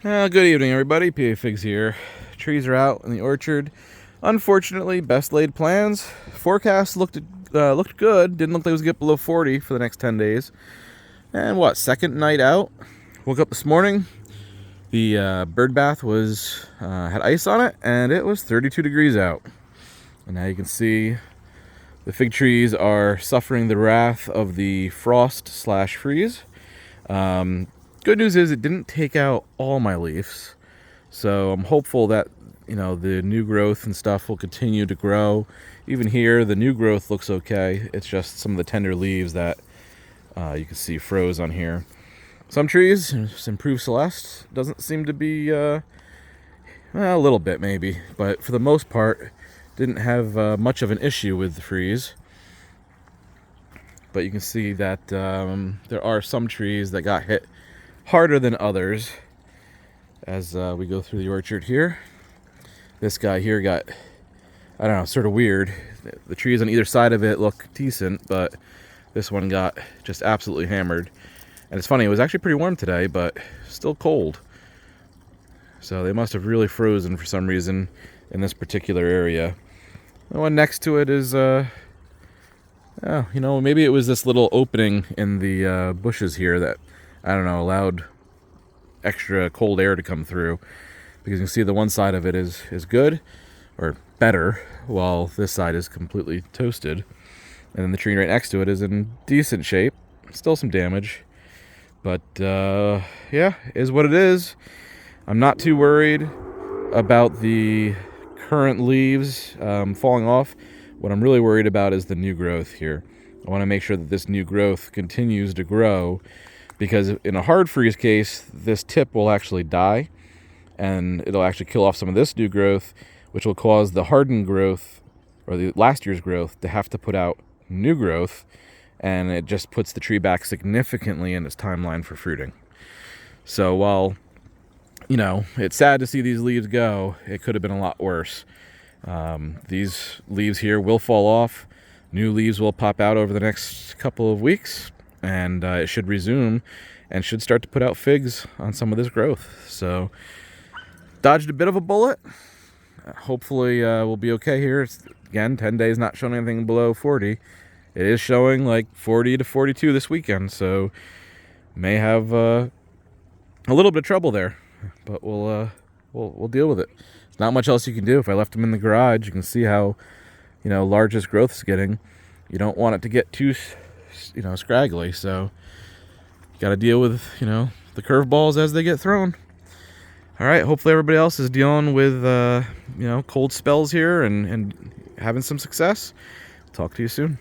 Good evening, everybody. PA Figs here. Trees are out in the orchard. Unfortunately, best laid plans. Forecast looked good. Didn't look like it was get below 40 for the next 10 days. And second night out. Woke up this morning. The bird bath was had ice on it, and it was 32 degrees out. And now you can see the fig trees are suffering the wrath of the frost/freeze. Good news is it didn't take out all my leaves, so I'm hopeful that the new growth and stuff will continue to grow. Even here, the new growth looks okay. It's just some of the tender leaves that you can see froze on here. Some trees, improved Celeste, doesn't seem to be a little bit maybe, but for the most part, didn't have much of an issue with the freeze. But you can see that there are some trees that got hit harder than others as we go through the orchard here. This guy here got, I don't know, sort of weird. The trees on either side of it look decent, but this one got just absolutely hammered. And it's funny, it was actually pretty warm today, but still cold. So they must have really frozen for some reason in this particular area. The one next to it is, maybe it was this little opening in the bushes here that, I don't know, allowed extra cold air to come through. Because you can see the one side of it is good, or better, while this side is completely toasted. And then the tree right next to it is in decent shape. Still some damage. But, is what it is. I'm not too worried about the current leaves falling off. What I'm really worried about is the new growth here. I want to make sure that this new growth continues to grow, because in a hard freeze case, this tip will actually die, and it'll actually kill off some of this new growth, which will cause the hardened growth, or the last year's growth, to have to put out new growth, and it just puts the tree back significantly in its timeline for fruiting. So while, it's sad to see these leaves go, it could have been a lot worse. These leaves here will fall off. New leaves will pop out over the next couple of weeks, and it should resume and should start to put out figs on some of this growth. So dodged a bit of a bullet. Hopefully we'll be okay here. It's, again, 10 days not showing anything below 40. It is showing like 40 to 42 this weekend, so may have a little bit of trouble there, but we'll deal with it. There's not much else you can do. If I left them in the garage, you can see how large this growth is getting. You don't want it to get too scraggly, so you got to deal with the curveballs as they get thrown. All right, hopefully everybody else is dealing with cold spells here and having some success. Talk to you soon.